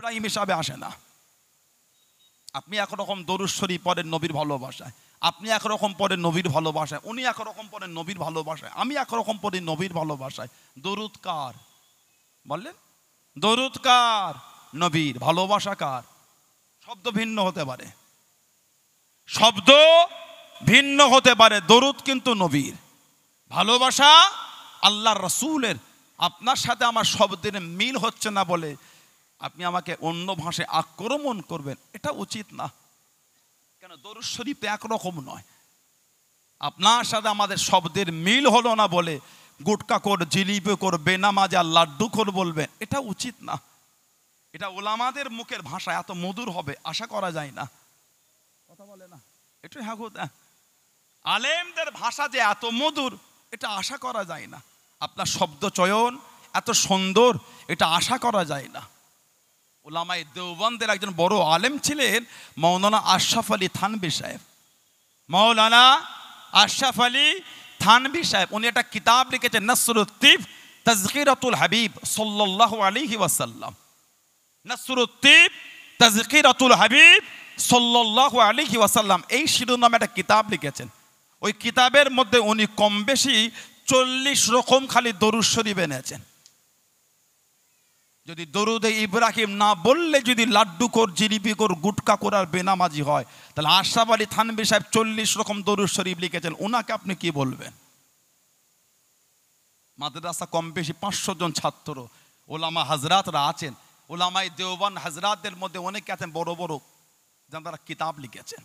ইব্রাহিম হিসাবে আসে না। আপনি একরকম দরুদ শরীফ পড়েন নবীর ভালোবাসায়, আপনি একরকম পড়েন নবীর ভালোবাসায়, উনি একরকম পড়েন নবীর ভালোবাসায়, আমি একরকম পড়ি নবীর ভালোবাসায়। দরুদ কার বললেন? দরুদ কার? নবীর। ভালোবাসা কার? শব্দ ভিন্ন হতে পারে, শব্দ ভিন্ন হতে পারে, দরুদ কিন্তু নবীর। ভালোবাসা আল্লাহর রাসূলের। আপনার সাথে আমার শব্দের মিল হচ্ছে না বলে আপনি আমাকে অন্য ভাষায় আক্রমণ করবেন, এটা উচিত না। কেন? দরুদ শরীফ একরকম নয়। আপনার সাথে আমাদের শব্দের মিল হলো না বলে গুটকা কর, জিলিপি কর, বেনামাজি আর লাড্ডু কর বলবেন, এটা উচিত না। এটা ওলামাদের মুখের ভাষা এত মধুর হবে আশা করা যায় না। কথা বলে না একটু? হ্যাঁ, আলেমদের ভাষা যে এত মধুর এটা আশা করা যায় না। আপনার শব্দ চয়ন এত সুন্দর এটা আশা করা যায় না। উলামায়ে দেওবন্দের একজন বড় আলেম ছিলেন মাওলানা আশরাফ আলী থানভী সাহেব। মাওলানা আশরাফ আলী থানভী সাহেব উনি একটা কিতাব লিখেছেন, নাসরুত তিব তাযকিরাতুল হাবিব সাল্লাল্লাহু আলাইহি ওয়াসাল্লাম। নাসরুত তিব তাযকিরাতুল হাবিব সাল্লাল্লাহু আলাইহি ওয়াসাল্লাম, এই শিরোনামে একটা কিতাব লিখেছেন। ওই কিতাবের মধ্যে উনি কম বেশি 40 রকম খালি দরুদ শরীফ এনেছেন। যদি দরুদে ইব্রাহিম না বললে যদি লাড্ডু কর, জিলিপি কর, গুটকা কর আর বেনামাজি হয়, তাহলে আশরাফ আলী থানভী সাহেব 40 রকম দরুদ শরীফ লিখেছেন, ওনাকে আপনি কি বলবেন? মাদ্রাসা কম বেশি 500 জন ছাত্র, ওলামা হাজরাতরা আছেন। ওলামায়ে দেওবন্দ হাজরাতদের মধ্যে অনেকে আছেন বড় বড়, যারা কিতাব লিখেছেন,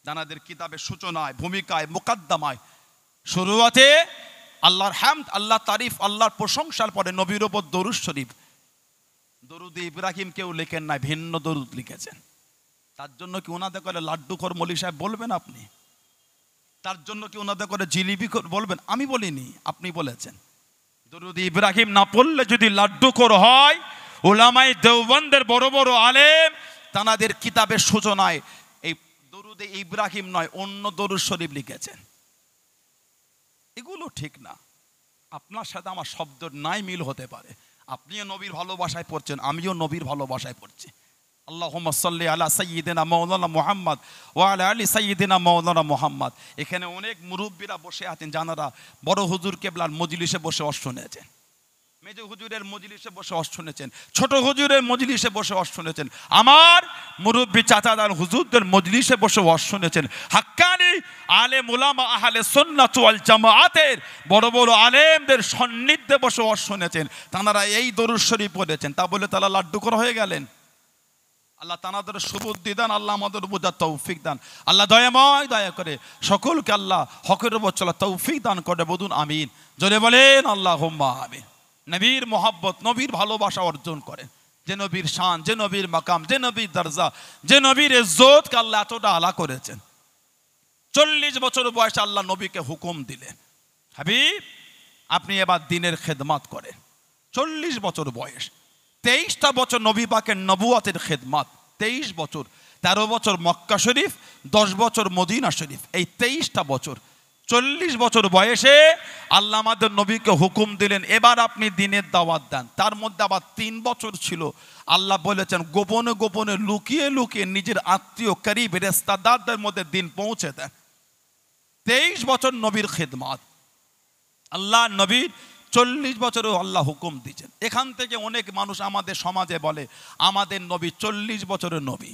যাদের কিতাবের সূচনায়, ভূমিকায়, মুকাদ্দমায়, শুরুয়াতে আল্লাহর হামদ, আল্লাহ তারিফ, আল্লাহর প্রশংসার পরে নবীর উপর দরুদ শরীফ। দরুদ ইব্রাহিম কেউ লেখেন নাই, ভিন্ন দরুদ লিখেছেন। তার জন্য কি ওনাদের করে লাড্ডু খোর মলি সাহেব বলবেন আপনি? তার জন্য কি ওনাদের করে জিলিপি খোর বলবেন? আমি বলিনি, আপনি বলেছেন। দরুদ ইব্রাহিম না পড়লে যদি লাড্ডু খোর হয়, উলামায়ে দেওবন্দের বড় বড় আলেম তানাদের কিতাবের সূচনায় এই দরুদ ইব্রাহিম নয় অন্য দরুদ শরীফ লিখেছেন। এগুলো ঠিক না। আপনার সাথে আমার শব্দ নাই মিল হতে পারে, আপনিও নবীর ভালোবাসায় পড়ছেন, আমিও নবীর ভালোবাসায় পড়ছি। আল্লাহুম্মা সাল্লি আলা সাইয়্যিদিনা মাওলানা মুহাম্মদ ওয়া আলা আলি সাইয়্যিদিনা মাওলানা মুহাম্মদ। এখানে অনেক মুরব্বীরা বসে আছেন যারা বড় হুজুর কেবলার মজলিসে বসে ওয়াজ শুনেছেন, মেজো হুজুরের মজলিসে বসে ওয়াজ শুনেছেন, ছোট হুজুরের মজলিসে বসে ওয়াজ শুনেছেন, আমার মুরব্বী চাচাদার হুজুরদের মজলিসে বসে ওয়াজ শুনেছেন। হাক্কানি আলেম উলামা আহলে সুন্নাত ওয়াল জামাআতের বড় বড় আলেমদের সান্নিধ্যে বসে ওয়াজ শুনেছেন, তারা এই দরুদ শরীফ পড়েছেন। তা বলে তারা লাড্ডু করা হয়ে গেলেন? আল্লাহ তানাদের সুবুদ্ধি দান, আল্লাহ আমাদের বোঝার তৌফিক দান। আল্লাহ দয়াময় দয়া করে সকলকে আল্লাহ হকের উপর চলা তৌফিক দান করে, বলুন আমিন। জোরে বলেন আল্লাহুম্মা আমিন। নবীর মোহাব্বত, নবীর ভালোবাসা অর্জন করেন। যে নবীর শান, যে নবীর মাকাম, যে নবীর দরজা, যে নবীর ইজ্জতকে আল্লাহ এতটা আলা করেছেন। 40 বছর বয়সে আল্লাহ নবীকে হুকুম দিলেন, হাবিব আপনি এবার দিনের খেদমত করেন। 40 বছর বয়স, 23টা বছর নবী পাকের নবুয়তের খেদমত, 23 বছর, 13 বছর মক্কা শরীফ, 10 বছর মদিনা শরীফ, এই 23টা বছর। 40 বছর বয়সে আল্লাহ আমাদের নবীকে হুকুম দিলেন এবার আপনি দিনের দাওয়াত দেন। তার মধ্যে আবার 3 বছর ছিল, আল্লাহ বলেছেন গোপনে গোপনে লুকিয়ে লুকিয়ে নিজের আত্মীয় করিব রেস্তাদারদের মধ্যে দিন পৌঁছে দেন। 23 বছর নবীর খেদমত, আল্লাহ নবীর 40 বছরও আল্লাহ হুকুম দিয়েছেন। এখান থেকে অনেক মানুষ আমাদের সমাজে বলে আমাদের নবী 40 বছরের নবী।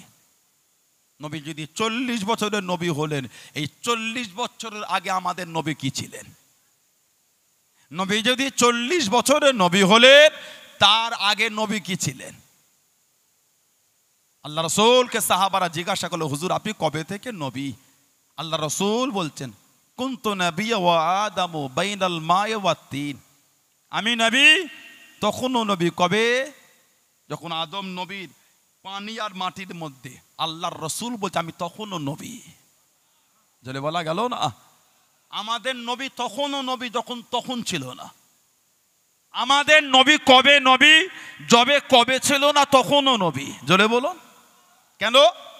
নবী যদি 40 বছরের নবী হলেন, এই 40 বছরের আগে আমাদের নবী কি ছিলেন? নবী যদি 40 বছরের নবী হলেন, তার আগে নবী কি ছিলেন? আল্লাহ রাসূলকে সাহাবারা জিজ্ঞাসা করলো, হুজুর আপনি কবে থেকে নবী? আল্লাহ রাসূল বলছেন কুনতু নাবিয়্যা ওয়া আদামু বাইনাল মা'i ওয়াত তিন। আমি নবী তখনও নবী কবে? যখন আদম নবীর পানি আর মাটির মধ্যে। আল্লাহর রাসূল বলছে আমি তখনও নবী। জলে বলা গেল না, আমাদের নবী তখনও নবী যখন তখন ছিল না। আমাদের নবী কবে নবী? যবে কবে ছিল না তখনও নবী। জলে বলুন কেন?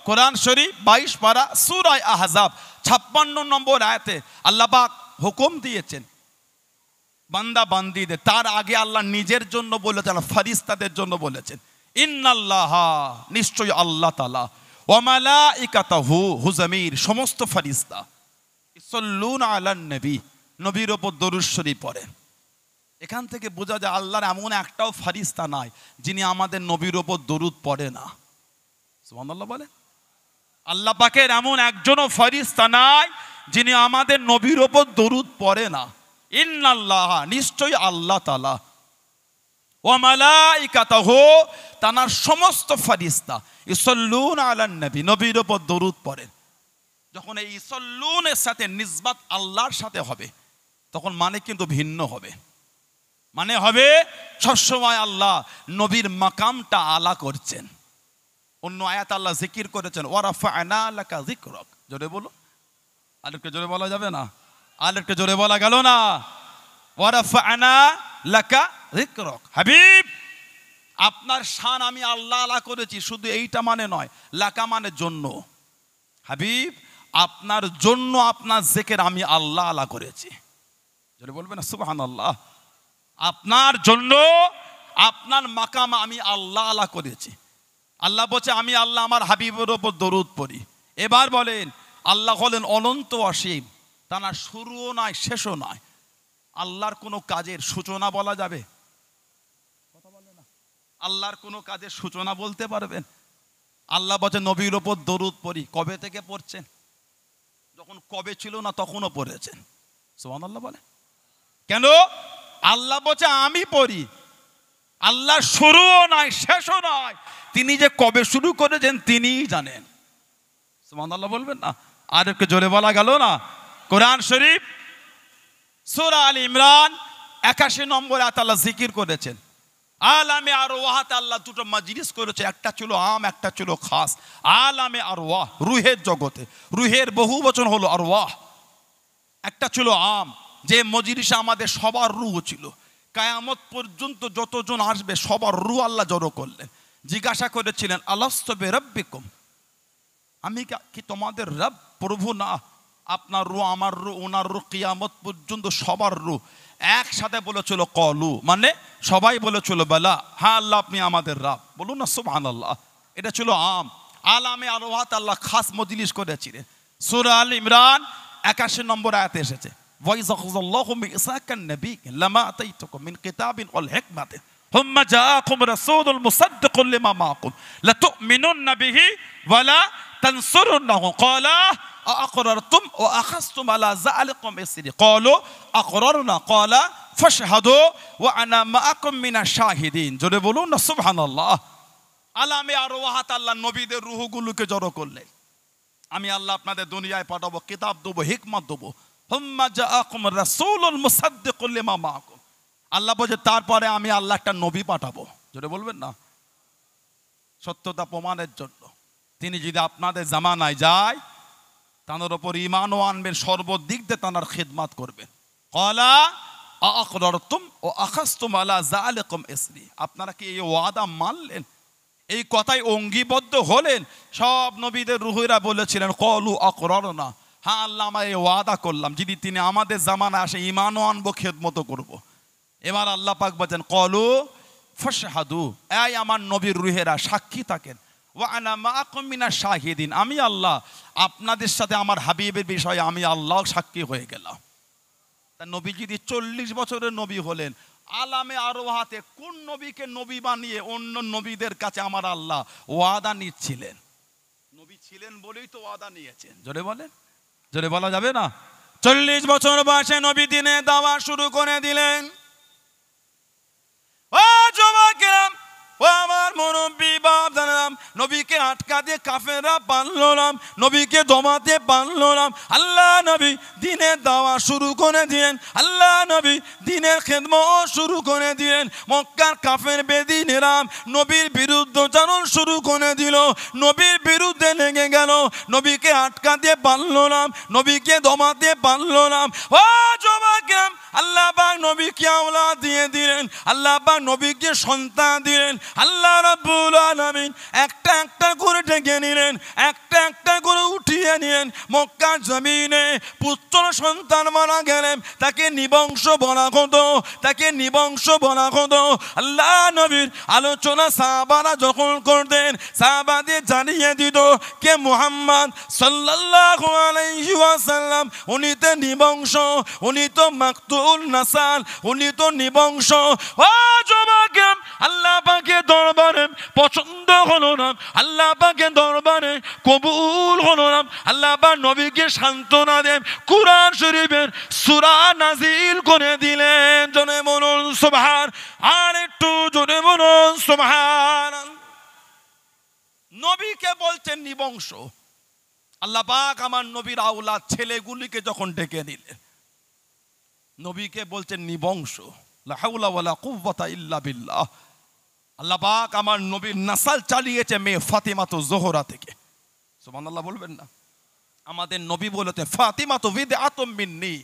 কোরআন শরীফ 22 পারা সূরা আহজাব 56 নম্বর আয়াতে আল্লাহ পাক হুকুম দিয়েছেন বান্দা বান্দীদের। তার আগে আল্লাহ নিজের জন্য বলেছেন, ফেরেশতাদের জন্য বলেছেন। ইন্নাল্লাহা নিশ্চয় আল্লাহ তাআলা ওয়া মালাইকাতাহু হুজামির সমস্ত ফেরেশতা ইসাল্লুনা আলান নবী নবীর উপর দরুদ শরীফ পড়েন। এখান থেকে বোঝা যায় আল্লাহর এমন একটাও ফেরেশতা নাই যিনি আমাদের নবীর উপর দরুদ পড়ে না। সুবহানাল্লাহ বলেন। আল্লাহ পাকের এমন একজনও ফেরেশতা নাই যিনি আমাদের নবীর উপর দরুদ পড়ে না। ইন্নাল্লাহা নিশ্চয় আল্লাহ তাআলা ওয়া মালাইকাতাহু তানার সমস্ত ফেরেশতা ইসাল্লুনা আলান নবী নবীর উপর দরুদ পড়েন। যখন এই ইসাল্লুনের সাথে নিসবাত আল্লাহর সাথে হবে তখন মানে কিন্তু ভিন্ন হবে। মানে হবে সবসময় আল্লাহ নবীর মাকামটা আলা করছেন। অন্য আয়াত আল্লাহ জিকির করেছেন ওয়া রাফা'না লাকা যিকরাক। জোরে বলো, আরেকটু জোরে বলা যাবে না? আরেকটু জোরে বলা গেল না? ওয়া রাফা'না লাকা যিকরাক। হাবিব আপনার শান আমি আল্লাহ আলা করেছি, শুধু এইটা মানে নয়, লাকা মানে জন্য। হাবিব আপনার জন্য আপনার জিকির আমি আল্লাহ আলা করেছি। জোরে বলবেন না সুবহানাল্লাহ। আপনার জন্য আপনার মাকাম আমি আল্লাহ আলা করেছি। আল্লাহ বলছে আমি আল্লাহ আমার হাবিবের ওপর দরুদ পড়ি। এবার বলেন আল্লাহ হলেন অনন্ত অসীম, তার শুরুও নাই শেষও নাই। আল্লাহর কোনো কাজের সূচনা বলা যাবে? কথা বলে না। আল্লাহর কোনো কাজের সূচনা বলতে পারবেন? আল্লাহ বলছে নবীর ওপর দরুদ পড়ি। কবে থেকে পড়ছেন? যখন কবে ছিল না তখনও পড়েছেন। সুবহানাল্লাহ বলে। কেন? আল্লাহ বলছে আমি পড়ি। আল্লাহর শুরুও নাই শেষও নাই, তিনি যে কবে শুরু করেছেন তিনিই জানেন। সুবহানাল্লাহ বলবেন না? আর একটু জোরে বলা গেল না? কোরআন শরীফ সূরা আল ইমরান 81 নম্বর আয়াত আল্লাহ জিকির করেছেন। আলামে আরওয়াহ আল্লাহ দুটো মাজলিস করেছে, একটা ছিল আম, একটা ছিল খাস। আলামে আরওয়াহ রুহের জগতে, রুহের বহু বচন হলো আরওয়াহ। একটা ছিল আম, যে মজলিসে আমাদের সবার রূহ ছিল। কিয়ামত পর্যন্ত যতজন আসবে সবার রূহ আল্লাহ জড়ো করলেন। জিজ্ঞাসা করেছিলেন আলাস্তু বিরাব্বিকুম, আমি কি তোমাদের রব? প্রভু না, আপনার রূহ আমার রূহ ওনার রূহ কিয়ামত পর্যন্ত সবার রূহ একসাথে বলেছিল কলু, মানে সবাই বলেছিল বালা, হ্যাঁ আল্লাহ আপনি আমাদের রব। বলুন না সুবহানাল্লাহ। এটা ছিল আম। আলামে আরওয়াহ আল্লাহ খাস মজলিস করেছিলেন। সূরা আল ইমরান 81 নম্বর আয়াতে এসেছে وَإِذْ أَخَذَ اللَّهُ مِيثَاقَ النَّبِيِّينَ لَمَا آتَيْتُكُم مِّن كِتَابٍ وَالْحِكْمَةِ ثُمَّ جَاءَكُمْ رَسُولٌ مُصَدِّقٌ لِّمَا مَعَكُمْ لَتُؤْمِنُنَّ بِهِ وَلَا تَنصُرُنَّهُ قَالَ أَأَقْرَرْتُمْ وَأَخَذْتُمْ عَلَى ذَلِكُمْ إِصْرِي قَالُوا أَقْرَرْنَا قَالَ فَاشْهَدُوا وَأَنَا مَعَكُمْ مِنَ الشَّاهِدِينَ। জোরে বলুন না সুবহানাল্লাহ। আলামে আরওয়াহ আল্লাহ নবীদের রূহগুলোকে জড়ো করলেন। আমি আল্লাহ আপনাদের দুনিয়ায় পাঠাবো, কিতাব দেবো, হিকমত দেবো। হুম্মা জাআকুম রাসূলুন মুসাদ্দিকুল লিমা মাআকুম। আল্লাহ বলে তারপরে আমি আল্লাহ একটা নবী পাঠাবো। জোরে বলবেন না? সত্যতা প্রমাণের জন্য। তিনি যদি আপনাদের জামানায় যায় তাদের উপর ঈমানও আনবেন, সর্বদিক দিয়ে তার খিদমত করবেন। ক্বালা আআকরারতুম ওয়া আখাযতুম আলা যালিকুম ইসরি। আপনারা কি এই ওয়াদা মানলেন? এই কথাই অঙ্গীবদ্ধ হলেন? সব নবীদের রূহেরা বলেছিলেন ক্বালু আকরারনা, হ্যাঁ আল্লাহ আমরা এই ওয়াদা করলাম যদি তিনি আমাদের জামানায় আসে ঈমানও আনবো, খেদমতও করব। এবার আল্লাহ পাক বলেন ক্বালু ফাশহাদু, এই আমার নবীর রূহেরা সাক্ষী থাকেন। ওয়া আনা মাআকুম মিনাশ শাহিদিন, আমি আল্লাহ আপনাদের সাথে আমার হাবিবের বিষয়ে আমি আল্লাহ সাক্ষী হয়ে গেলাম। তা নবী যদি 40 বছরের নবী হলেন, আলামে আরওয়াহাতে কোন নবীকে নবী বানিয়ে অন্য নবীদের কাছে আমার আল্লাহ ওয়াদা নিচ্ছিলেন? নবী ছিলেন বলেই তো ওয়াদা নিয়েছেন। জোরে বলেন, জোরে বলা যাবে না? 40 বছর বয়সে নবী দিনে দাওয়া শুরু করে দিলেন। ও যুবকেরা, ও আমার মুরব্বী বাপ জানালাম, নবীকে আটকা দিয়ে কাফেররা পারলো না, নবীকে দমাতে পারলো না। আল্লাহ নবী দিনের দাওয়া শুরু করে দিলেন। আল্লাহ নবী দিনের খেদমত শুরু করে দিলেন। মক্কার কাফের বেদিনেরা নবীর বিরুদ্ধচারণ শুরু করে দিল, নবীর বিরুদ্ধে লেগে গেল। নবীকে আটকা দিয়ে পারলো না, নবীকে দমাতে পারলো না। ও যুবকেরা, আল্লাহ পাক নবীকে আওলাদ দিয়ে দিলেন, আল্লাহ পাক নবীকে সন্তান দিলেন। আল্লাহ রাব্বুল আলামিন একটা একটা করে ডেকে নিলেন, একটা একটা করে উঠিয়ে নিলেন। মক্কার জমিনে পুত্র সন্তান মারা গেলেন, তাকে নিবংশ বলা হতো, তাকে নিবংশ বলা হতো। আল্লাহ নবীর আলোচনা সাহাবারা যখন করতেন, সাহাবাদের জানিয়ে দিত কে মুহাম্মদ সাল্লাল্লাহু আলাইহি ওয়াসাল্লাম, উনি তো নিবংশ, উনি তো মাকতুল নাসাল, উনি তো নিবংশ। ও যুবক, আল্লাহ পাকের দরবারে পছন্দ হলো না, আল্লাহ পাকের দরবারে কবুল হলো না। আল্লাহ পাক নবীকে সান্ত্বনা দেন, কুরআন শরীফের সূরা নাজিল করে দিলেন। জোরে বলুন সুবহান, আর একটু জোরে বলুন সুবহান। নবীকে বলছেন নিবংশ। আল্লাহ পাক আমার নবীর আওলাদ ছেলেগুলিকে যখন ডেকে নিলেন, নবীকে বলছেন নিবংশ। লা হাওলা ওয়ালা কুওয়াতা ইল্লা বিল্লাহ। আল্লাহ পাক আমার নবীর নাসাল চালিয়েছে মেয়ে ফাতিমা তো জোহরা থেকে। সুবহানাল্লাহ বলবেন না? আমাদের নবী বলেছেন ফাতিমা তো বিদআতুম মিন্নি,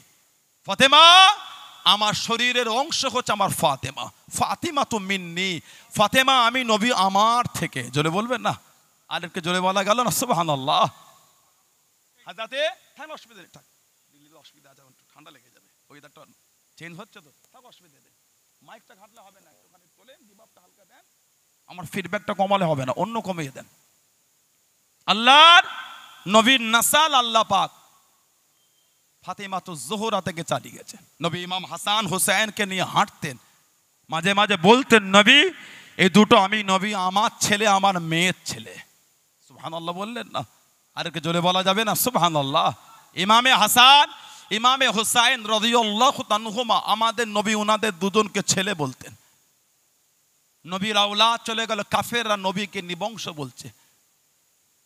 ফাতিমা আমার শরীরের অংশ হচ্ছে আমার ফাতিমা, ফাতিমা তো মিন্নি, ফাতিমা আমি নবী আমার থেকে। জোরে বলবেন না? আরেককে জোরে বলা গেল না? সুবহানাল্লাহ। হাজাতে থাক, অসুবিধা নেই, থাক, দিল্লিতে অসুবিধা আছে, ঠান্ডা লেগে যাবে, ওয়েদারটা চেঞ্জ হচ্ছে তো, থাক, অসুবিধা নেই। মাইকটা ঘাটলে হবে না, একটুখানি তোলেন, দিবাবটা হালকা দেন, আমার ফিডব্যাকটা কমালে হবে না, অন্য কমিয়ে দেন। আল্লাহর নবীর নাসাল আল্লাহ পাক ফাতিমা তো জোহরা থেকে চালিয়ে গেছে। নবী ইমাম হাসান হুসাইনকে নিয়ে হাঁটতেন, মাঝে মাঝে বলতেন নবী এই দুটো আমি নবী আমার ছেলে, আমার মেয়ের ছেলে। সুবহানাল্লাহ বললেন না? আরেকে জোরে বলা যাবে না? সুবহানাল্লাহ। ইমামে হাসান, ইমামে হুসাইন রাদিয়াল্লাহু তাআলা আমাদের নবী ওনাদের দুজনকে ছেলে বলতেন। নবীর আওলাদ চলে গেল, কাফেররা নবীকে নিবংশ বলছে।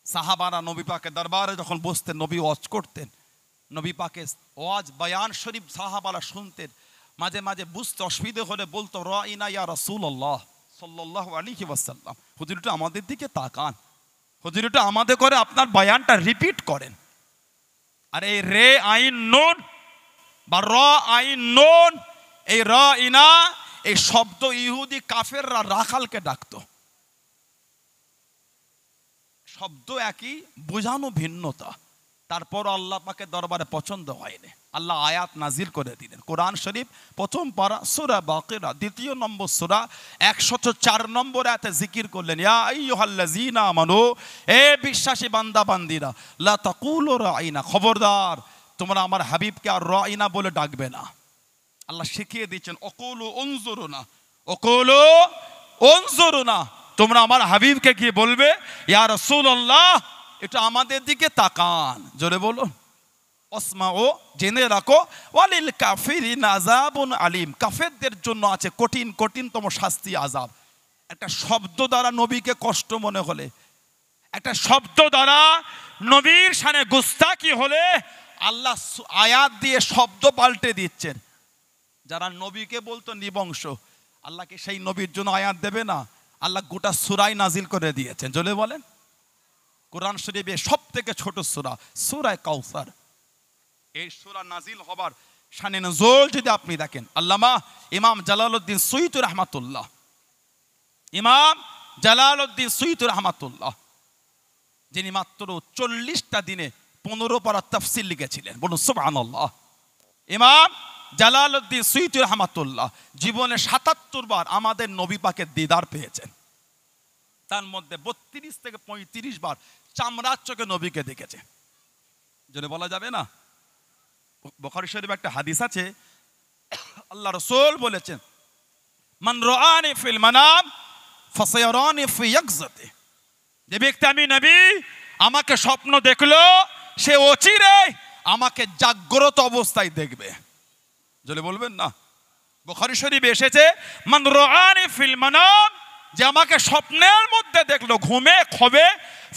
সাহাবারা নবী পাকের দরবারে যখন বসতেন, নবী ওয়াজ করতেন, নবী পাকের ওয়াজ বয়ান শরীফ সাহাবারা শুনতেন। মাঝে মাঝে বুঝতে অসুবিধা হলে বলতো রাইনা ইয়া রাসূলুল্লাহ সাল্লাল্লাহু আলাইহি ওয়াসাল্লাম, হুজুর একটু আমাদের দিকে তাকান, হুজুর একটু আমাদের করে আপনার বয়ানটা রিপিট করেন। আর এই রে আইন নুন বা র আইন নুন, এই রাইনা, এই শব্দ ইহুদি কাফেররা রাখালকে ডাকতো। শব্দ একই, বোঝানো ভিন্নতা। তারপর আল্লাহ পাকের দরবারে পছন্দ হয়নি, আল্লাহ আয়াত নাজিল করে দিলেন। কোরআন শরীফ প্রথম পারা সূরা বাকিরা দ্বিতীয় নম্বর সূরা 104 নম্বর আয়াতে জিকির করলেন, ইয়া আইয়ুহাল্লাযীনা আমানু, এ বিশ্বাসী বান্দা বান্দিরা, লা তাকুলু রাইনা, খবরদার তোমরা আমার হাবিবকে আর রাইনা বলে ডাকবে না। আল্লাহ শিখিয়ে দিচ্ছেন ওকুলু উনজুরুনা, ওকুলু উনজুরুনা, তোমরা আমার হাবিবকে কি বলবে? ইয়া রাসূলুল্লাহ এটা আমাদের দিকে তাকান। জোরে বলো ওসমাও, জেনে রাখো, ওয়ালিল কাফিরিন আযাবুন আলিম, কাফেরদের জন্য আছে কঠিন কঠিনতম শাস্তি, আযাব। একটা শব্দ দ্বারা নবীকে কষ্ট মনে হলে, একটা শব্দ দ্বারা নবীর শানে গুস্তাকি হলে আল্লাহ আয়াত দিয়ে শব্দ পাল্টে দিচ্ছেন। যারা নবীকে বলতো নিবংশ, আল্লাহকে সেই নবীর জন্য আয়াত দেবে না? আল্লাহ গোটা সূরাই নাজিল করে দিয়েছেন। জোরে বলেন। কোরআন শরীফে সব থেকে ছোট সূরা সূরা কাউসার। এই সূরা নাজিল হবার শানে নজুল যদি আপনি দেখেন, আল্লামা ইমাম জালালউদ্দিন সুয়ুতী রাহমাতুল্লাহ, ইমাম জালালউদ্দিন সুয়ুতী রাহমাতুল্লাহ, যিনি মাত্র 40টা দিনে 15 পারা তাফসীর লিখেছিলেন। বলুন সুবহানাল্লাহ। ইমাম জালালউদ্দিন সুয়ুতী রাহমাতুল্লাহ জীবনে 77 বার আমাদের নবী পাকের দিদার পেয়েছেন। তার মধ্যে 32 থেকে 35 বার চামড়ার চোখে নবীকে দেখেছে। যদি বলা যাবে না? বুখারী শরীফে একটা হাদিস আছে, আল্লাহ রাসূল বলেছেন মান রাআনি ফিল মানাম ফাসায়ারানি ফি ইয়াকযাতি, যে ব্যক্তি আমি নবী আমাকে স্বপ্ন দেখলো সে অচিরে আমাকে জাগ্রত অবস্থায় দেখবে। যদি বলবেন না? বুখারী শরীফে এসেছে মান রাআনি ফিল মানাম, যে আমাকে স্বপ্নের মধ্যে দেখলো, ঘুমে খবে,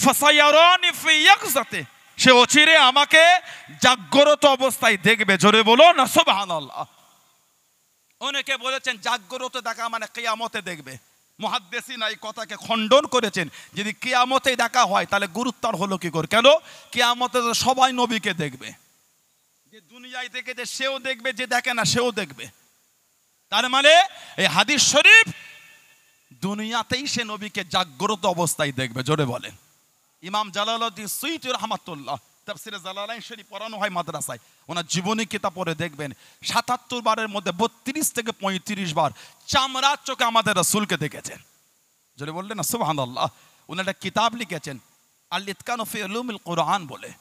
ফাসায়ারানি ফি ইয়াকযাতি, সে অচিরে আমাকে জাগ্রত অবস্থায় দেখবে। জোরে বলো না সুবহানাল্লাহ। অনেকে বলেছেন জাগ্রত দেখা মানে কিয়ামতে দেখবে। মুহাদ্দিসিন এই কথাকে খণ্ডন করেছেন। যদি কিয়ামতে দেখা হয় তাহলে গুরুত্ব হলো কি করে? কেন? কিয়ামতে তো সবাই নবীকে দেখবে। যে দুনিয়ায় দেখেছে সেও দেখবে, যে দেখে না সেও দেখবে। তার মানে এই হাদিস শরীফ দুনিয়াতেই সে নবীকে জাগ্রত অবস্থায় দেখবে। জোরে বলেন। ইমাম জালালউদ্দিন সুয়ুতী রাহমাতুল্লাহ তাফসিরে জালালাইন শরীফ পড়ানো হয় মাদ্রাসায়, ওনার জীবনী কিতাব পড়ে দেখবেন ৭৭ বারের মধ্যে ৩২ থেকে ৩৫ বার চামড়ার চোখে আমাদের রাসূলকে দেখেছেন। জোরে বললেন না সুবহানাল্লাহ। উনি একটা কিতাব লিখেছেন আল ইতকানু ফি উলুমিল কুরআন বলে।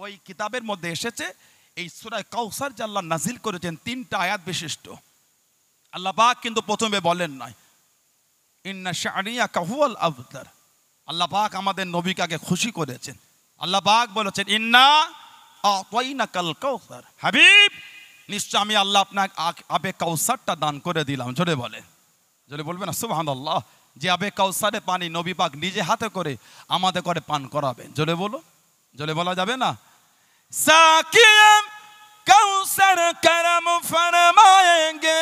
ওই কিতাবের মধ্যে এসেছে এই সূরা কাউসার যে আল্লাহ নাজিল করেছেন ৩টা আয়াত বিশিষ্ট। আল্লাহ পাক কিন্তু প্রথমে বলেন নাই ইন্না শা'নিয়াকা হুয়াল আবতার। আল্লাহ পাক আমাদের নবীকে আগে খুশি করেছেন। আল্লাহ পাক বলেছেন ইন্না আ'তাইনাকাল কাউসার, হাবিব নিশ্চয় আমি আল্লাহ আপনাকে আবে কাউসারটা দান করে দিলাম। জোরে বলেন, জোরে বলবেন না সুবহানাল্লাহ। যে আবে কাউসারে পানি নবী পাক নিজে হাতে করে আমাদের করে পান করাবেন। জোরে বলো, জোরে বলা যাবে না? সাকিয়াম কাউসার করম ফরমায়েঙ্গে,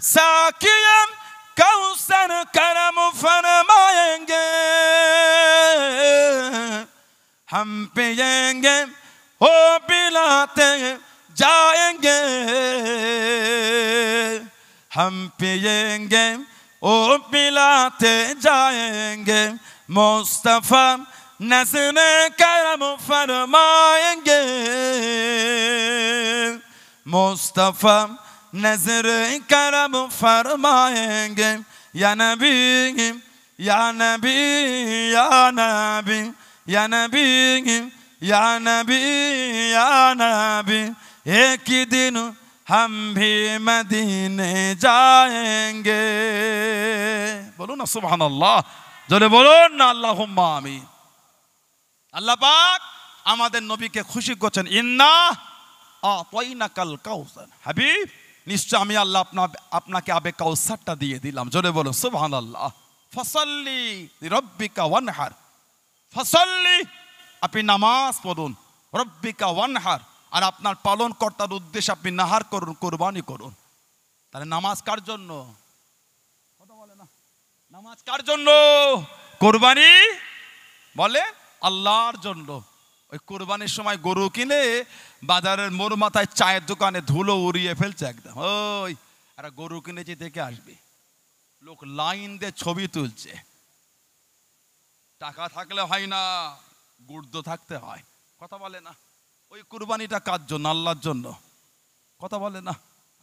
साकियम कौसर करम फरमाएंगे, हम पिएंगे हो पिलाते जाएंगे, हम पिएंगे ओ पिलाते जाएंगे, मुस्तफा नज़र करम फरमाएंगे, मुस्तफा नजर करम फरमाएंगे, या नबी या नबी या नबी या नबी या नबी या नबी, एक ही दिन हम भी मदीने जाएंगे। बोलो ना सुबहानाल्लाह, जोरे बोलो ना अल्लाहुम्मा आमीन। আল্লাহ পাক আমাদের নবীকে খুশি করছেন ইন্না আ'তাইনাকাল কাউসার, হাবিব নিশ্চয় আমি আল্লাহ আপনাকে আবে কাউসারটা দিয়ে দিলাম। জোরে বলো সুবহানাল্লাহ। ফাসাল্লি লিরাব্বিকা ওয়ানহার, ফাসাল্লি আপনি নামাজ পড়ুন, রব্বিকা ওয়ানহার আর আপনার পালন কর্তার উদ্দেশ্যে আপনি নাহার করুন, কুরবানি করুন। তাহলে নামাজ কার জন্য? কথা বলে না, নামাজ কার জন্য? কুরবানি বলে আল্লাহর জন্য। ওই কুরবানির সময় গরু কিনে বাজারের মোড় মাথায় চায়ের দোকানে ধুলো উড়িয়ে ফেলছে একদম। ওই একটা গরু কিনেছি দেখে আসবে, লোক লাইন দিয়ে ছবি তুলছে। টাকা থাকলে হয় না, গুর্দ থাকতে হয়। কথা বলে না? ওই কুরবানিটা কার জন্য? আল্লাহর জন্য। কথা বলে না?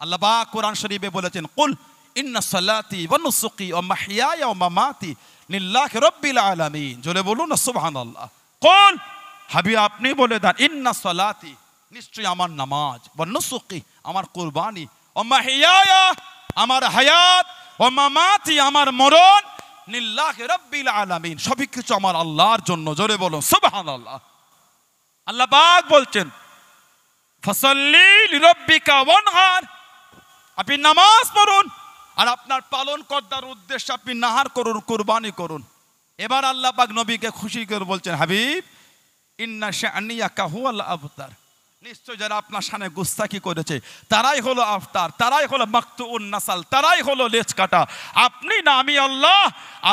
আল্লাহ পাক কোরআন শরীফে বলেছেন কুল ইন্না সালাতি ওয়া নুসুকি ওয়া মাহইয়ায়া ওয়া মামাতি লিল্লাহি রাব্বিল আলামিন। জোরে বলুন না সুবহানাল্লাহ। কুল হাবিব আপনি বলে দেন ইন্না সালাতি নিশ্চয়ই আমার নামাজ, ওয়া নুসুকি আমার কুরবানি, ওয়া মাহইয়ায়া আমার হায়াত, ওয়া মামাতি আমার মরণ, লিল্লাহি রাব্বিল আলামিন সবই কিছু আমার আল্লাহর জন্য। জোরে বলুন সুবহানাল্লাহ। আল্লাহ পাক বলছেন ফাসাল্লি লিরাব্বিকা ওয়ানহার, আপনি নামাজ পড়ুন আর আপনার পালন কর্তার উদ্দেশ্যে আপনি নাহার করুন, কুরবানি করুন। এবার আল্লাহ পাক নবীকে খুশি করে বলছেন হাবিব ইন্না শা'নিয়াকা হুয়াল আবতার, নিশ্চয় যারা আপনার সামনে গুস্তাখি করেছে তারাই হলো আফতার, তারাই হলো মাকতুউন নাসাল, তারাই হলো লেজ কাটা। আপনি না আমি আল্লাহ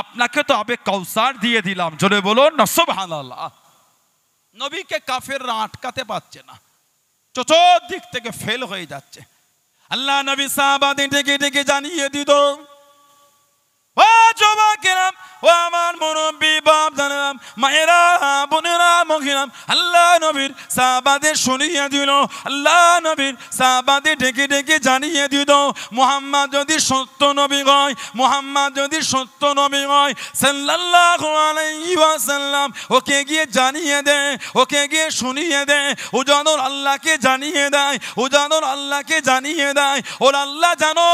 আপনাকে তো আবে কাউসার দিয়ে দিলাম। জোরে বলুন না সুবহানাল্লাহ। নবীকে কাফেররা আটকাতে পারছে না, চতুর্দিক থেকে ফেল হয়ে যাচ্ছে। আল্লাহ নবী সাহাবাদের ডেকে ডেকে জানিয়ে দিত, ও যুবকেরাম, ও আমার মুরব্বী বাপ জানাম, মায়েরা বোনেরা মহিলাম, আল্লাহ নবীর সাহাবাদের শুনিয়ে দিল। আল্লাহ নবীর সাহাবাদের ডেকে ডেকে জানিয়ে দিত মুহাম্মদ যদি সত্য নবী হয়, মুহাম্মদ যদি সত্য নবী হয় সাল্লাল্লাহু আলাইহি ওয়াসাল্লাম ওকে গিয়ে জানিয়ে দে, ওকে গিয়ে শুনিয়ে দে। ও যেন আল্লাহকে জানিয়ে দেয়, ও যেন আল্লাহকে জানিয়ে দেয়। ওর আল্লাহ জানো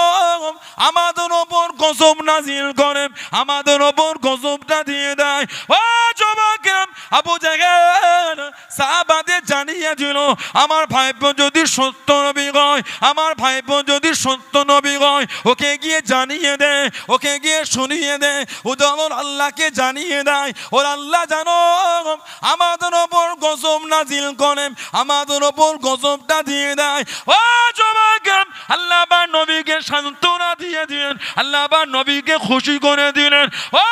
আমাদের ওপর গজব নাজিল করেন, আমাদের ওপর গজবটা দিয়ে দেয়। ও যুবকেরাম, আবু জাহেল সাহাবাদের জানিয়ে দিল আমার ভাইপো যদি সত্য নবী হয়, আমার ভাইপো যদি সত্য নবী হয় ওকে গিয়ে জানিয়ে দে, ওকে গিয়ে শুনিয়ে দে। ও যেন আল্লাহকে জানিয়ে দেয়। ওর আল্লাহ জানো আমাদের ওপর গজব নাজিল করেন, আমাদের ওপর গজবটা দিয়ে দেয়। ও যুবকেরাম, আল্লাহ বা নবীকে সান্ত্বনা দিয়ে দিলেন, আল্লাহ বা নবীকে খুশি করে দিলেন। ও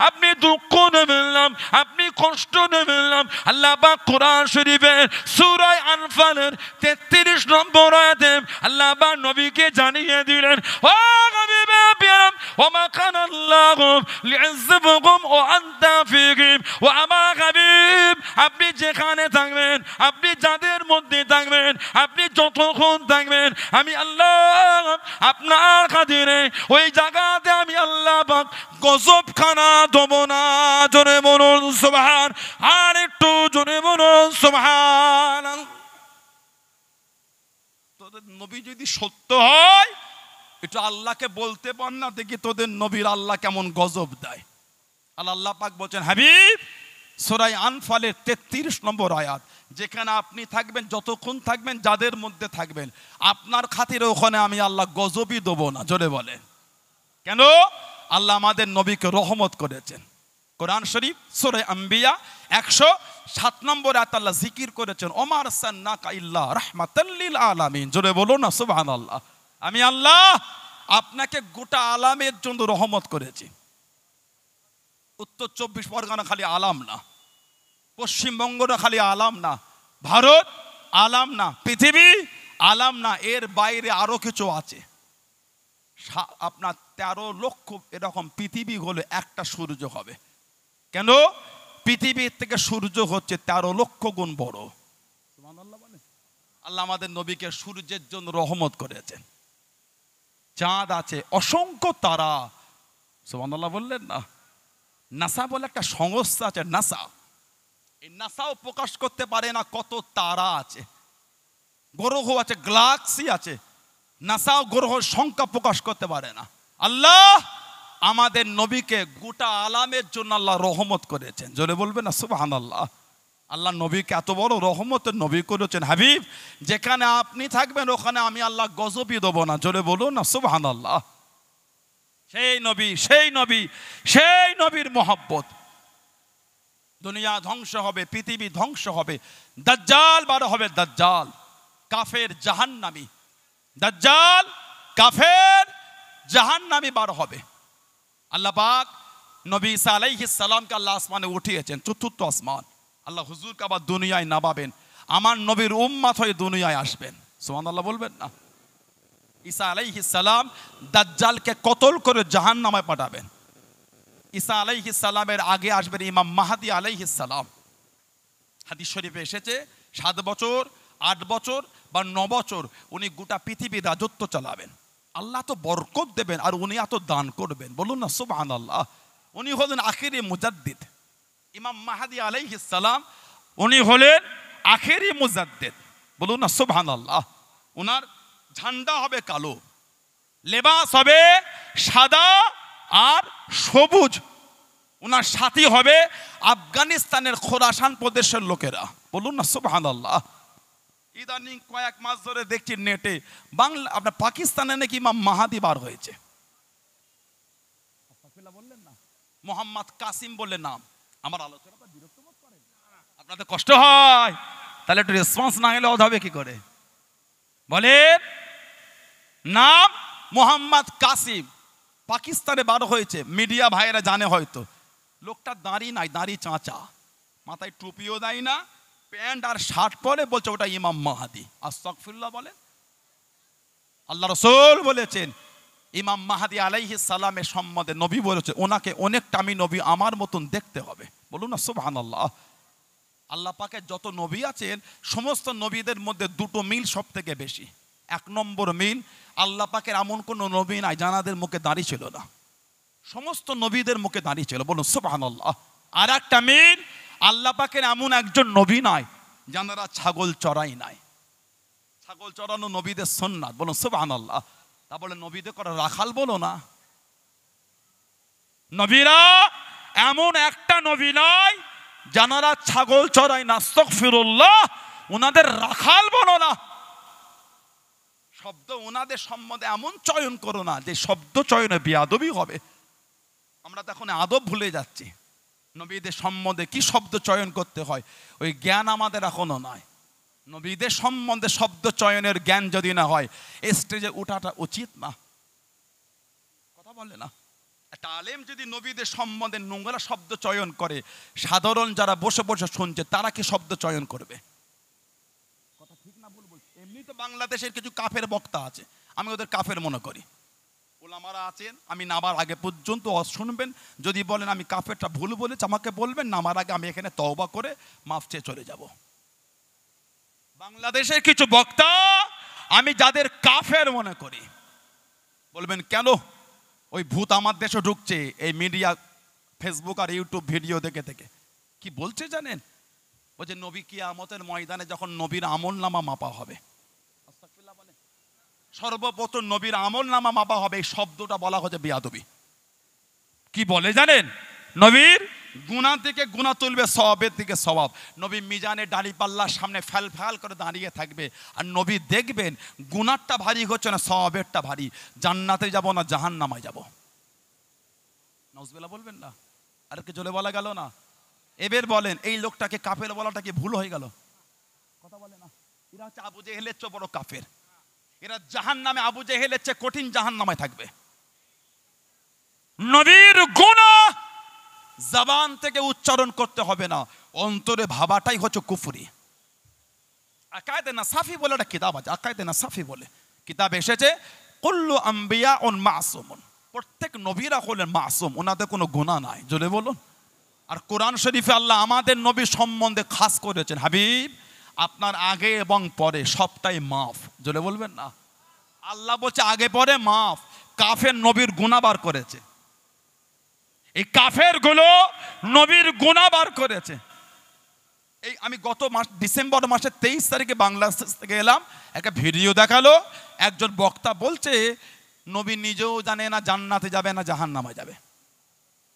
আপনি দুঃখ নেবেন না, আপনি কষ্ট নেবেন না। আল্লাহ পাক কোরআন শরীফের সূরা আনফালের 33 নম্বর আয়াতে আল্লাহ পাক নবীকে জানিয়ে দিলেন, ও হাবিবে পিয়ারাম, ওমা কানাল্লাহু লিউযিবকুম ওয়া আনতা ফীহিম। ও আমার হাবিব, আপনি যেখানে থাকবেন, আপনি যাদের মধ্যে থাকবেন, আপনি যতক্ষণ থাকবেন, আমি আল্লাহ আপনার খাতিরে ওই জায়গাতে আমি আল্লাহ পাক গজবখানা দেব না। জোরে বলুন সুবহান, আর একটু জোরে বলুন সুবহান। তোদের নবী যদি সত্য হয়, একটু আল্লাহকে বলতে পার না, দেখি তোদের নবীর আল্লাহ কেমন গজব দেয়। আল্লাহ পাক বলছেন হাবিব, সূরা আনফালের 33 নম্বর আয়াত, যেখানে আপনি থাকবেন, যতক্ষণ থাকবেন, যাদের মধ্যে থাকবেন, আপনার খাতিরে ওখানে আমি আল্লাহ গজবই দেবো না। জোরে বলে কেন? আল্লাহ আমাদের নবীকে রহমত করেছেন। কোরআন শরীফ সূরা আম্বিয়া 107 নম্বর আয়াত আল্লাহ জিকির করেছেন, ওমা আরসালনাকা ইল্লা রাহমাতাল লিল আলামিন। জোরে বলো না সুবহানাল্লাহ। আমি আল্লাহ আপনাকে গোটা আলামের জন্য রহমত করেছি। উত্তর 24 পরগনা খালি আলাম না, পশ্চিমবঙ্গটা খালি আলাম না, ভারত আলাম না, পৃথিবী আলাম না, এর বাইরে আরো কিছু আছে। আপনার 13 লক্ষ এরকম পৃথিবী হলে একটা সূর্য হবে। কেন? পৃথিবীর থেকে সূর্য হচ্ছে 13 লক্ষ গুণ বড়। আল্লাহ আমাদের নবীকে সূর্যের জন্য রহমত করেছেন। চাঁদ আছে, অসংখ্য তারা। সুবহানাল্লাহ বললেন না? নাসা বলে একটা সংস্থা আছে, নাসা। এই নাসাও প্রকাশ করতে পারে না কত তারা আছে, গ্রহ আছে, গ্যালাক্সি আছে। নাসাও গ্রহের সংখ্যা প্রকাশ করতে পারে না। আল্লাহ আমাদের নবীকে গোটা আলামের জন্য আল্লাহ রহমত করেছেন। জোরে বলবেন না সুবহানাল্লাহ। আল্লাহ নবীকে এত বড় রহমতের নবী করেছেন হাবিব, যেখানে আপনি থাকবেন ওখানে আমি আল্লাহ গজবই দেবো না। জোরে বলুন না সুবহানাল্লাহ। সেই নবী, সেই নবী, সেই নবীর মহব্বত। দুনিয়া ধ্বংস হবে, পৃথিবী ধ্বংস হবে, দাজ্জাল বার হবে, দাজ্জাল কাফের জাহান্নামী, দাজ্জাল কাফের জাহান্নামী বার হবে। আল্লাহ পাক নবী ঈসা আলাইহিস সালামকে আল্লাহ আসমানে উঠিয়েছেন, চতুর্থ আসমান। আল্লাহ হুজুরকে আবার দুনিয়ায় নামাবেন, আমার নবীর উম্মত হয়ে দুনিয়ায় আসবেন। সুবহানাল্লাহ বলবেন না? ঈসা আলাইহিস সালাম দাজ্জালকে কতল করে জাহান্নামে পাঠাবেন। ঈসা আলাইহিস সালামের আগে আসবেন ইমাম মাহদী আলাইহিস সালাম। হাদিস শরীফে এসেছে 7 বছর, 8 বছর বা 9 বছর উনি গোটা পৃথিবীর রাজত্ব চালাবেন। আল্লাহ তো বরকত দেবেন আর উনি এত দান করবেন। বলুন না সুবহানাল্লাহ। উনি হলেন আখিরি মুজাদ্দিদ। ইমাম মাহদী আলাইহিস সালাম উনি হলেন আখিরি মুজাদ্দিদ। বলুন না সুবহানাল্লাহ। ওনার ঝান্ডা হবে কালো, লেবাস হবে সাদা আর সবুজ। ওনার সাথী হবে আফগানিস্তানের খোরাসান প্রদেশের লোকেরা। বলুন না সুবহানাল্লাহ। ইদানিং কয়েক মাস ধরে দেখছি নেটে বাংলা আপনার পাকিস্তানে নাকি ইমাম মাহাদি বার হয়েছে। বললেন না মোহাম্মদ কাসিম বলে নাম। আমার আলোচনাটা বিরক্ত বোধ করেন? আপনাদের কষ্ট হয়? তাহলে একটু রেসপন্স না হলে হবে কি করে? বলেন নাম মোহাম্মদ কাসিম, পাকিস্তানে বার হয়েছে। মিডিয়া ভাইয়েরা জানে হয়তো। লোকটা দাড়ি নাই, দাড়ি চাঁচা, মাথায় টুপিও দেয় না, প্যান্ট আর শার্ট পরে, বলছে ওটা ইমাম মাহাদি। আস্তাগফিরুল্লাহ বলেন। আল্লাহ রাসূল বলেছেন ইমাম মাহাদি আলাইহিস সালামের সম্বন্ধে নবী বলেছে ওনাকে অনেকটা আমি নবী আমার মতন দেখতে হবে। বলুন না সুবহানাল্লাহ। আল্লাহ পাকের যত নবী আছেন সমস্ত নবীদের মধ্যে দুটো মিল সব থেকে বেশি। 1 নম্বর মিল, আল্লাহ পাকের এমন কোনো নবী নাই জানাদের মুখে দাড়ি ছিল না, সমস্ত নবীদের মুখে দাড়ি ছিল। বলুন সুবহানাল্লাহ। আর একটা মিল, আল্লাহ পাকের এমন একজন নবী নাই যারা ছাগল চড়াই নাই। ছাগল চড়ানো নবীদের সুন্নাত। বলুন সুবহানাল্লাহ। তা বলে নবীদের করে রাখাল বলো না। নবীরা এমন একটা নবী নাই যারা ছাগল চড়াই না। আস্তাগফিরুল্লাহ। ওনাদের রাখাল বলো না। শব্দ ওনাদের সম্বন্ধে এমন চয়ন করো না যে শব্দ চয়নে বেয়াদবি হবে। আমরা তো এখন আদব ভুলে যাচ্ছি। নবীদের সম্বন্ধে কি শব্দ চয়ন করতে হয় ওই জ্ঞান আমাদের এখনো নাই। নবীদের সম্বন্ধে শব্দ চয়নের জ্ঞান যদি না হয় স্টেজে ওঠাটা উচিত না। কথা বলে না? একটা আলেম যদি নবীদের সম্বন্ধে নোংরা শব্দ চয়ন করে, সাধারণ যারা বসে বসে শুনছে তারা কি শব্দ চয়ন করবে? কথা ঠিক না বলবো? এমনি তো বাংলাদেশের কিছু কাফের বক্তা আছে, আমি ওদের কাফের মনে করি। ওলামারা আছেন, আমি নামার আগে পর্যন্ত শুনবেন, যদি বলেন আমি কাফেরটা ভুল বলেছি আমাকে বলবেন, নামার আগে আমি এখানে তওবা করে মাফ চেয়ে চলে যাব। বাংলাদেশের কিছু বক্তা আমি যাদের কাফের মনে করি, বলবেন কেন? ওই ভূত আমার দেশে ঢুকছে এই মিডিয়া, ফেসবুক আর ইউটিউব ভিডিও দেখে দেখে। কি বলছে জানেন? ওই যে নবী কিয়ামতের ময়দানে যখন নবীর আমলনামা মাপা হবে, সর্বপ্রথম নবীর আমলনামা মাপা হবে, এই শব্দটা বলা হচ্ছে বেয়াদবি। কি বলে জানেন? নবীর গুনাহ থেকে গুনাহ তুলবে, সওয়াবের দিকে সওয়াব। নবী মিজানে দাড়ি পাল্লার সামনে ফ্যাল ফ্যাল করে দাঁড়িয়ে থাকবে, আর নবী দেখবেন গুনাহটা ভারী হচ্ছে না, সওয়াবেরটা ভারী। জান্নাতে যাব না জাহান্নামে যাব। নাউজুবিল্লাহ বলবেন না? আর কি জোরে বলা গেল না? এবার বলেন এই লোকটাকে কাফের বলাটা কি ভুল হয়ে গেল? কথা বলে না? এরা হচ্ছে আবু জেহেলের চেয়ে বড় কাফের। এরা জাহান্নামে আবু জেহেলের চেয়ে কঠিন জাহান্নামে থাকবে। নবীর গুনাহ জবান থেকে উচ্চারণ করতে হবে না, অন্তরে ভাবাটাই হচ্ছে কুফরি। আকায়েদে নাসাফি বলে একটা কিতাব আছে, আকায়েদে নাসাফি বলে কিতাব এসেছে, কুল্লু আম্বিয়াউন মাসুমুন, প্রত্যেক নবীরা হলেন মাসুম, ওনাদের কোনো গুনাহ নাই। জোরে বলুন। আর কোরআন শরীফে আল্লাহ আমাদের নবী সম্বন্ধে খাস করেছেন, হাবিব আপনার আগে এবং পরে সবটাই মাফ। জোরে বলবেন না? আল্লাহ বলছে আগে পরে মাফ। কাফের নবীর গুনাহ বার করেছে, এই কাফের গুলো নবীর গুনাহ বার করেছে। এই আমি গত মাস ডিসেম্বর মাসের 23 তারিখে বাংলাদেশ থেকে এলাম, একটা ভিডিও দেখালো, একজন বক্তা বলছে নবী নিজেও জানে না জান্নাতে যাবে না জাহান্নামে যাবে।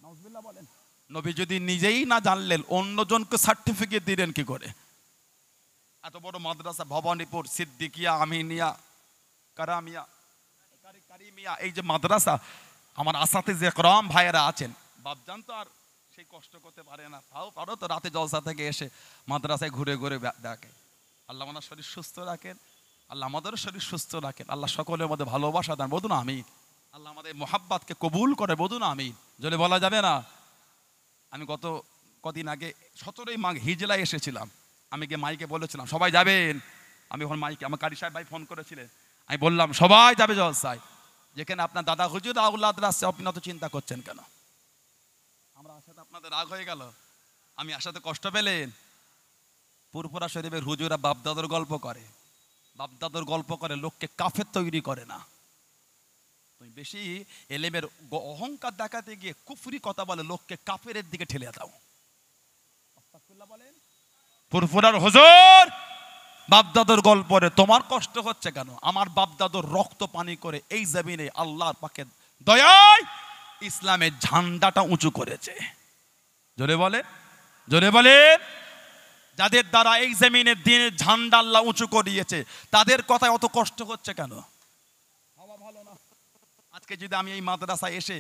নাউজুবিল্লাহ বলেন। নবী যদি নিজেই না জানলেন অন্যজনকে সার্টিফিকেট দিলেন কি করে? এত বড় মাদ্রাসা, ভবানীপুর, সিদ্দিকিয়া, আমিনিয়া, কারিমিয়া, এই যে মাদ্রাসা, আমার আসাতিজ ইকরাম ভাইয়েরা আছেন, বাপজান তো আর সেই কষ্ট করতে পারে না, তাও পারো তো রাতে জলসা থেকে এসে মাদ্রাসায় ঘুরে ঘুরে দেখে। আল্লাহ আমার শরীর সুস্থ রাখেন, আল্লাহ আমাদেরও শরীর সুস্থ রাখেন, আল্লাহ সকলের মধ্যে ভালোবাসা দেন, বলুন আমিন। আল্লাহ আমাদের মোহাব্বতকে কবুল করে, বলুন আমিন। যদি বলা যাবে না? আমি গত কদিন আগে 17ই মাঘ হিজলায় এসেছিলাম, আমি গিয়ে মাইকে বলেছিলাম সবাই যাবেন। আমি এখন মাইকে, আমার কারি সাহেব ভাই ফোন করেছিলেন, আমি বললাম সবাই যাবে জলসায়, যেখানে আপনার দাদা হুজুর আউলাদরা আসছে, আপনি অত চিন্তা করছেন কেন? আমরা আসাতে আপনাদের রাগ হয়ে গেল, আমি আসাতে কষ্ট পেলেন? পুরপুরা শরীফের হুজুরা বাপদাদর গল্প করে, বাপদাদর গল্প করে, লোককে কাফের তৈরি করে না। তুমি বেশি এলেমের অহংকার দেখাতে গিয়ে কুফরি কথা বলে লোককে কাফের দিকে ঠেলে দাও। বলেন ফুরফুরার হুজুর বাপদাদর গল্প করে, তোমার কষ্ট হচ্ছে কেন? আমার বাপদাদর রক্ত পানি করে এই জমিনে আল্লাহর পাকের দয়ায় ইসলামের ঝান্ডাটা উঁচু করেছে। জোরে বলে, জোরে বলে। যাদের দ্বারা এই জমিনের দিনের ঝান্ডা আল্লাহ উঁচু করিয়েছে, তাদের কথায় অত কষ্ট হচ্ছে কেন? হাওয়া ভালো না। আজকে যদি আমি এই মাদ্রাসায় এসে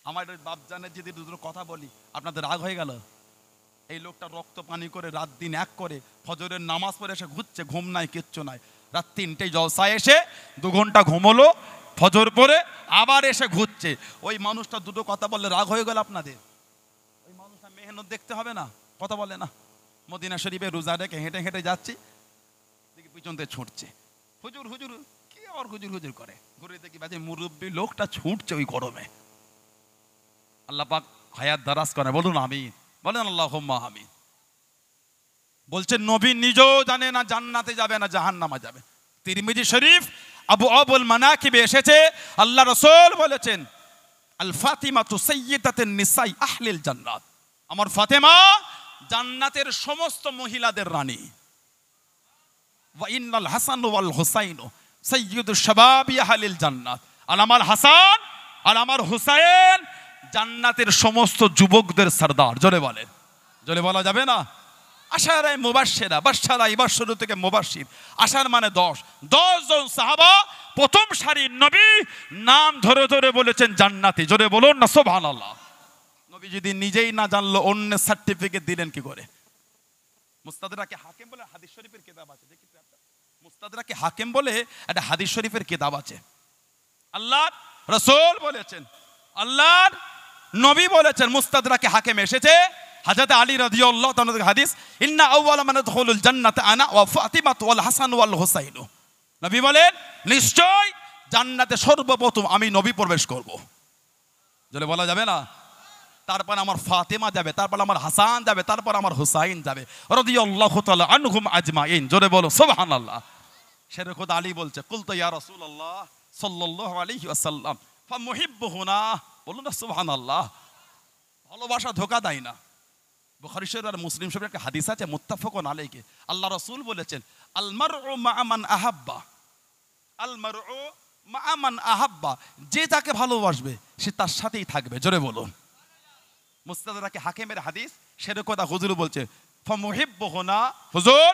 আমার বাপজানের যদি দুটো কথা বলি, আপনাদের রাগ হয়ে গেল? এই লোকটা রক্ত পানি করে রাত দিন এক করে ফজরের নামাজ পড়ে এসে ঘুরছে, ঘুম নাই কিচ্ছু নাই, রাত 3টেয় জলসায় এসে 2 ঘন্টা ঘুমলো, ফজর পরে আবার এসে ঘুরছে। ওই মানুষটা দুটো কথা বললে রাগ হয়ে গেল আপনাদের? ওই মানুষটা মেহনত দেখতে হবে না? কথা বলে না? মদিনা শরীফে রোজা রেখে হেঁটে হেঁটে যাচ্ছি, দেখি পিছন থেকে ছুটছে, হুজুর হুজুর, কি আবার হুজুর হুজুর করে, ঘুরে দেখি বাজে মুরব্বী লোকটা ছুটছে ওই গরমে। আল্লাহ পাক হায়াত দারাজ করে, বলুন আমিন, বলেন আল্লাহুম্মা আমিন। বলছেন নবী নিজেও জানে না জান্নাতে যাবে না জাহান্নামে যাবে। তিরমিজি শরীফ আবু আবুল মানাকিবে এসেছে, আল্লাহ রাসূল বলেছেন আল ফাতিমাতু সাইয়্যিদাতুন নিসাই আহলিল জান্নাত, আমার ফাতেমা জান্নাতের সমস্ত মহিলাদের রানী। ওয়া ইন্নাল হাসান ওয়াল হুসাইন সাইয়্যিদুশ শাবাবি আহলিল জান্নাত, আর আমার হাসান আর আমার হুসাইন জান্নাতের সমস্ত যুবকদের সরদার। জোরে বলেন, জোরে বলা যাবে না? আশারায়ে মুবাশশিরা, বাশশারা ইবাশশিরু থেকে মুবাশশির, আশার মানে 10 জন সাহাবা প্রথম সারির নবী নাম ধরে ধরে বলেছেন জান্নাতি। জোরে বলুন না সুবহানাল্লাহ। নবী যদি নিজেই না জানলো অন্য সার্টিফিকেট দিলেন কি করে? মুস্তাদরাকে হাকিম বলে হাদিস শরীফের কিতাব আছে, দেখি মুস্তাদরাকে হাকিম বলে একটা হাদিস শরীফের কিতাব আছে। আল্লাহর রাসূল বলেছেন, আল্লাহর নবী বলেছেন, মুস্তাদরাকে হাকিম এসেছে, হযরত আলী রাদিয়াল্লাহু তাআলা থেকে হাদিস, ইন্না আউওয়ালা মান ইয়াদখুলুল জান্নাতা আনা ওয়া ফাতিমাতু ওয়াল হাসান ওয়াল হুসাইন। নবী বলেন, নিশ্চয় জান্নাতে সর্বপ্রথম আমি নবী প্রবেশ করব। জোরে বলা যাবে না? তারপর আমার ফাতেমা যাবে, তারপর আমার হাসান যাবে, তারপর আমার হুসাইন যাবে রাদিয়াল্লাহু তাআলা আনহুম আজমাইন। জোরে বলো সুবহানাল্লাহ। শের খুদ আলী বলছে, কুলতু ইয়া রাসূলুল্লাহ সাল্লাল্লাহু আলাইহি ওয়াসাল্লাম ফামুহিব্বুহুনা। বলুন না সুবহানাল্লাহ। ভালোবাসা ধোঁকা দেয় না। বুখারী শরীফ আর মুসলিম শরীফের একটা হাদিস আছে মুত্তাফাকুন আলাইহি। আল্লাহ রাসূল বলেছেন, আল মারউ মা'a মান আহাব্বা, আল মারউ মা'a মান আহাব্বা, যে যাকে ভালোবাসবে সে তার সাথেই থাকবে। জোরে বলুন। মুস্তাদরাকে হাকিমের হাদিস, সের কথা হুজুর বলছে, ফামুহিব্বুহুনা। হুজুর,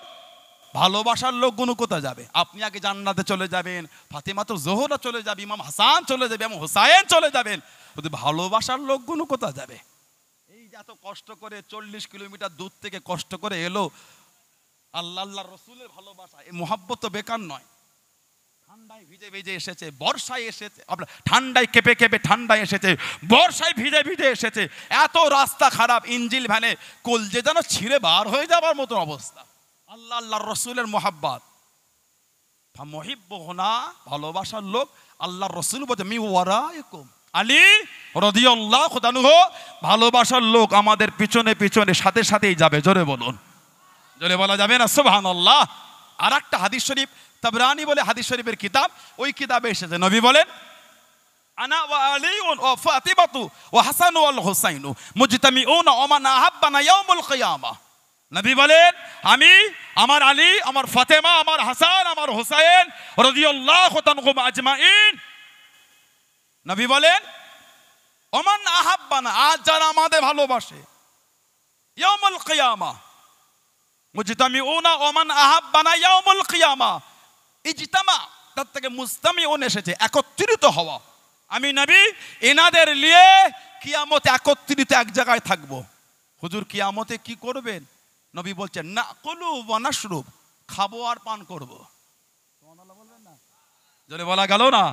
ভালোবাসার লোকগুলো কোথায় যাবে? আপনি আগে জান্নাতে চলে যাবেন, ফাতিমা তো জোহরা চলে যাবে, ইমাম হাসান চলে যাবে, ইমাম হুসাইন চলে যাবেন, ভালোবাসার লোকগুলো কোথায় যাবে? এই যে এত কষ্ট করে 40 কিলোমিটার দূর থেকে কষ্ট করে এলো, আল্লাহ রসুলের ভালোবাসা, এই মোহাব্বত তো বেকার নয়। ঠান্ডায় ভিজে ভিজে এসেছে, বর্ষায় এসেছে, আপনার ঠান্ডায় কেঁপে কেঁপে ঠান্ডায় এসেছে, বর্ষায় ভিজে ভিজে এসেছে, এত রাস্তা খারাপ, ইঞ্জিল ভ্যানে কলজে যেন ছিঁড়ে বার হয়ে যাবার মতো অবস্থা। আল্লাহর রসুলের মোহাব্বত, ফামুহিব্বুহুনা, ভালোবাসার লোক। আল্লাহর রসুল বলছে, মি ওয়ারাইকুম, আলী রাদিয়াল্লাহু আনহু, ভালোবাসার লোক আমাদের পিছনে পিছনে সাথে সাথেই যাবে। জোরে বলুন। জোরে বলা যাবে না সুবহানাল্লাহ। আর একটা হাদিস শরীফ, তাবরানি বলে হাদিস শরীফের কিতাব, ওই কিতাবে এসেছে, নবী বলেন, আনা ওয়া আলীউন ওয়া ফাতিমাতু ওয়া হাসান ওয়াল হুসাইন মুজতামিউনা ওয়া মান আহাব্বানা ইয়াউমুল কিয়ামা। নবী বলেন, আমি, আমার আলী, আমার ফাতেমা, আমার হাসান, আমার হুসাইন রাদিয়াল্লাহু আনহুম আজমাইন। নবী বলেন, ওমান আহাব্বানা, আজ যারা আমাদের ভালোবাসে, ইয়াউমুল কিয়ামা মুজতামিউনা ওয়া মান আহাব্বানা ইয়াউমুল কিয়ামা। ইজতামা, তার থেকে মুজতামিউন এসেছে, একত্রিত হওয়া। আমি নবী এনাদের নিয়ে কিয়ামতে একত্রিত এক জায়গায় থাকবো। হুজুর, কিয়ামতে কি করবেন? নবী বলছেন, নাকুলু ওয়া নাশরুব, খাবো আর পান করবো। সুবহানাল্লাহ বলবেন না? যদি বলা গেল না।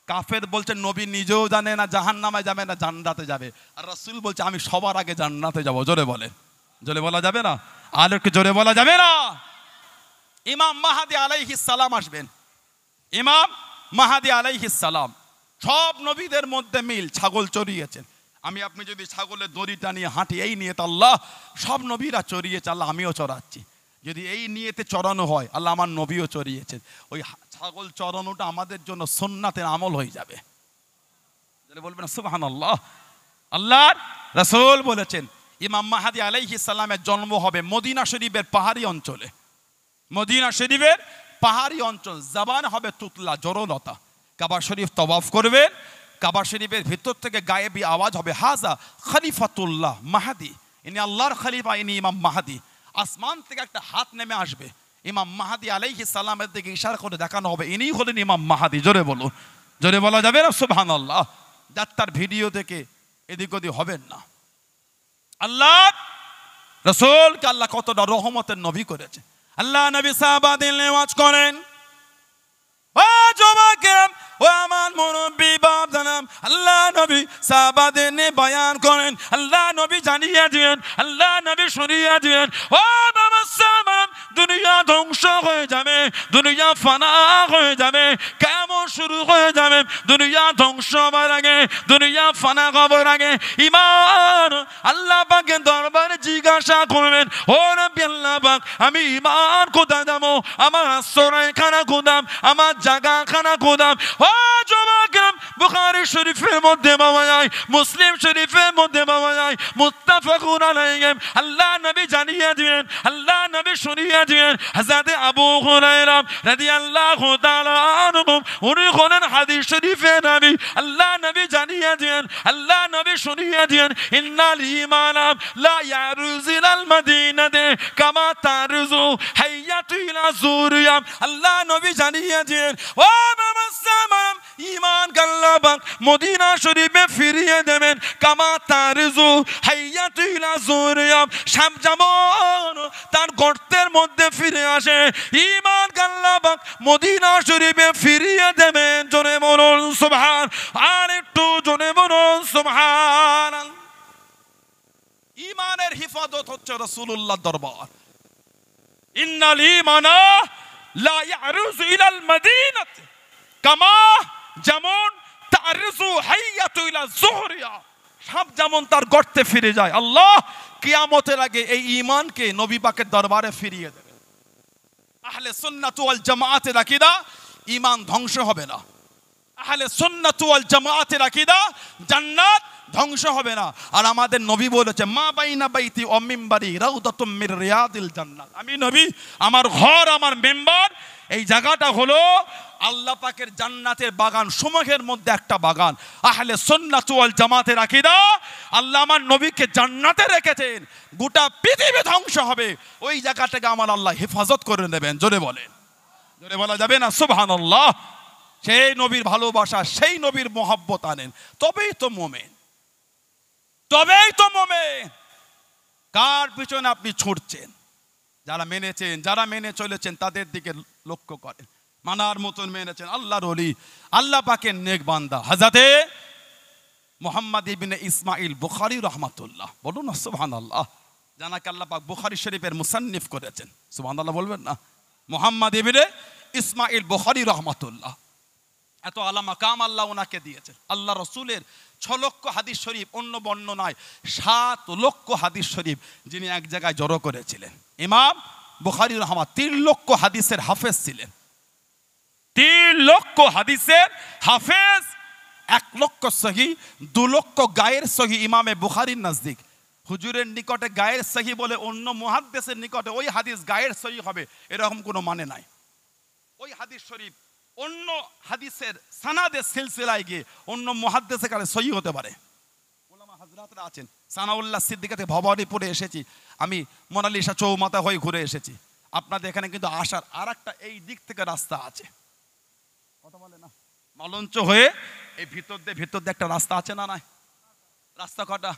কাফের বলছেন, নবী নিজেও জানে না জাহান্নামে যাবে না জান্নাতে যাবে, আর রাসূল বলছে আমি সবার আগে জান্নাতে যাব। জোরে বলে, জোরে বলা যাবে না? আর একটু জোরে বলা যাবে না? ইমাম মাহদী আলাইহিস সালাম আসবেন। ইমাম মাহদী আলাইহিস সালাম, সব নবীদের মধ্যে মিল, ছাগল চড়িয়েছেন। আমি আপনি যদি ছাগলের দড়িটা নিয়ে হাঁটি, এই নিয়ে তো আল্লাহ, সব নবীরা চড়িয়েছে, আল্লাহ আমিও চড়াচ্ছি। যদি এই নিয়েতে চড়ানো হয়, আল্লাহ আমার নবীও চড়িয়েছেন, ওই ছাগল চড়ানোটা আমাদের জন্য সুন্নাতের আমল হয়ে যাবে। বলবেন সুবহানাল্লাহ। আল্লাহর রাসূল বলেছেন, ইমাম মাহদী আলাইহিস সালামের জন্ম হবে মদিনা শরীফের পাহাড়ি অঞ্চলে। মদিনা শরীফের পাহাড়ি অঞ্চল, জবান হবে তুতলা, জড়লতা। কাবা শরীফ তওয়াফ করবেন, কাবা শরীফের ভিতর থেকে গায়েবী আওয়াজ হবে, হাজা খলিফাতুল্লাহ মাহদী, ইনি আল্লাহর খলিফা, ইনি ইমাম মাহদী। আসমান থেকে একটা হাত নেমে আসবে, ইমাম মাহদী আলাইহিস সালামের দিকে ইশারা করে দেখানো হবে, ইনি হলেন ইমাম মাহদী। জোরে বলো, জোরে বলা যাবে না সুবহানাল্লাহ। যাত্রার ভিডিও দেখে এদিক ওদিক হবেন না। আল্লাহ রাসূলকে আল্লাহ কতটা রহমতের নবী করেছে। আল্লাহ নবী সাহাবাদের নেওয়াজ করেন, ও যুবকেরা, ও আমার মুরব্বী বাপ জানাম, আল্লাহ নবী সাহাবাদের নিয়ে বয়ান করেন। আল্লাহ নবী জানিয়ে দিলেন, আল্লাহ নবী শুনিয়ে দিলেন, ও বাবা সাহাবাম, দুনিয়া ধ্বংস হয়ে যাবে, দুনিয়া ফানা হয়ে যাবে, কেমন শুরু হয়ে যাবে। দুনিয়া ধ্বংস হবার আগে, দুনিয়া ফানা হবার আগে ঈমান আল্লাহ পাকের দরবারে জিজ্ঞাসা করবেন, ও নবী আল্লাহ পাক, আমি ঈমান কোথায় যাবো? আমার আশ্রয়খানা কোথায়? আমার জায়গাখানা কোথায়? ও যুবকেরা, বুখারী শরীফের মধ্যে পাওয়া যায়, মুসলিম শরীফের মধ্যে পাওয়া যায়, মুত্তাফাকুন আলাইহি। আল্লাহ নবী জানিয়ে দিলেন, আল্লাহ নবী শুনিয়ে দিলেন, হযরত আবু হুরায়রা রাদিয়াল্লাহু তাআলা আনহু, উনি হলেন হাদিস শরীফের নবী। আল্লাহ নবী জানিয়ে দিলেন, আল্লাহ নবী শুনিয়ে দিলেন, ইন্নাল ঈমান লা ইয়ারুযু ইলাল মাদিনাতি কামা তারুযু হাইয়াতু ইলা যুরিয়া। আল্লাহ নবী জানিয়ে দিলেন, ও বাবা সালাম, ঈমান আল্লাহ পাক মদিনা শরীফে ফিরিয়ে দেবেন, কামা তারুযু হাইয়া হাইয়াতু ইলা যুরিয়া, সাপ যেমন তার গর্তের মধ্যে ফিরে আসে, ঈমান আল্লাহ পাক মদিনা শরীফে ফিরিয়ে দেবেন। জোরে বলুন সুবহান, আর একটু জোরে বলুন সুবহান। ঈমানের হিফাজত হচ্ছে রাসূলুল্লাহর দরবার। ইন্নাল ঈমানা লা ইয়ারুজু ইলাল মাদিনাতি কামা, যেমন তারজু হাইয়াতু ইলা যুহরিয়া, সাপ যেমন তার গর্তে ফিরে যায়, আল্লাহ কিয়ামতের আগে এই ঈমানকে নবী পাকের দরবারে ফিরিয়ে দেবে। আহলে সুন্নাত ওয়াল জামাআতের আকীদা, ঈমান ধ্বংস হবে না। আহলে সুন্নাত ওয়াল জামাআতের আকীদা, জান্নাত ধ্বংস হবে না। আর আমাদের নবী বলেছে, মা বাইনা বাইতি ওয়া মিম্বারি রাউদাতুম মির রিয়াদিল জান্নাত। আমি নবী, আমার ঘর, আমার মেম্বার, এই জায়গাটা হলো আল্লাহ পাকের জান্নাতের বাগান সমূহের মধ্যে একটা বাগান। আহলে সুন্নাত ওয়াল জামাতের আকীদা, আল্লাহ আমার নবীকে জান্নাতে রেখেছেন, গোটা পৃথিবী ধ্বংস হবে, ওই জায়গাটাকে আমার আল্লাহ হেফাজত করে নেবেন। জোরে বলেন, জোরে বলা যাবে না সুবহানাল্লাহ। সেই নবীর ভালোবাসা, সেই নবীর মহব্বত আনেন, তবেই তো মুমিন, তবেই তো মুমিন। কার পিছনে আপনি ছুটছেন? যারা মেনেছেন, যারা মেনে চলেছেন তাদের দিকে লক্ষ্য করেন। মানার মতন মেনেছেন, আল্লাহর ওলি, আল্লাহ পাকের নেক বান্দা হযরতে মুহাম্মদ ইবনে ইসমাইল বুখারী রাহমাতুল্লাহ, বলুন না সুবহানাল্লাহ। জানাকে আল্লাহ পাক বুখারী শরীফের মুসান্নিফ করেছেন, সুবহানাল্লাহ বলবেন না? মুহাম্মদ ইবনে ইসমাইল বুখারী রাহমাতুল্লাহ, এত আলা মাকাম আল্লাহ ওনাকে দিয়েছেন। আল্লাহ রসুলের 6 লক্ষ হাদিস শরীফ, অন্য বর্ণনায় 7 লক্ষ হাদিস শরীফ যিনি এক জায়গায় জড়ো করেছিলেন। ইমাম বুখারী রাহমাত 3 লক্ষ হাদিসের হাফেজ ছিলেন। 3 লক্ষ হাদিসের হাফেজ, 1 লক্ষ সহি, 2 লক্ষ গায়ের সহি ইমামে বুখারীর নজদিক। হুজুরের নিকটে গায়ের সহি বলে, অন্য মুহাদ্দিসের নিকটে ওই হাদিস গায়ের সহি হবে এরকম কোনো মানে নাই। ওই হাদিস শরীফ অন্য হাদিসের সানাদের সিলসিলায় গিয়ে অন্য মুহাদ্দিসের কাছে সহি হতে পারে। ওলামা হযরতরা আছেন, সানাউল্লাহ সিদ্দিকাতে ভবানীপুরে এসেছি আমি, মোনালিসা চৌমাথা হয়ে ঘুরে এসেছি। আপনাদের এখানে কিন্তু আসার আরেকটা এই দিক থেকে রাস্তা আছে, কথা বলে না, মলঞ্চ হয়ে এই ভিতর দিয়ে একটা রাস্তা আছে না? নাই রাস্তা কটা?